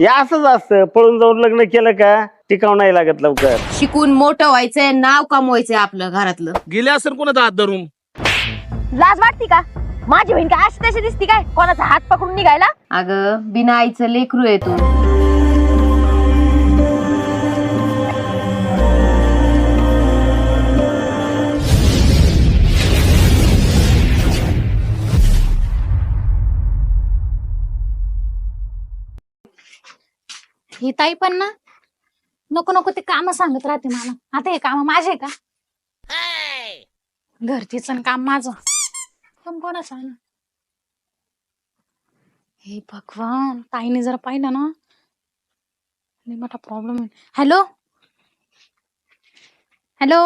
हे असंच असतं, पळून जाऊन लग्न केलं का टिकाव नाही लागत लवकर. शिकून मोठं व्हायचंय, नाव कमवायचंय आपलं घरातलं. गेले असेल कोणाचा हात धरून. लाज वाटती का? माझी बहीण काय अशी तशी दिसती काय, कोणाचा हात पकडून निघायला? अगं बिना आईचं लेकरू आहे तू. ही ताई पण ना नको नको ते काम सांगत राहते मला. आता हे काम माझे का? घरचीच काम माझं पण कोणाचं आहे ना? हे भगवान, ताईने जर पाहिलं ना लय मोठा प्रॉब्लेम आहे. Hello hello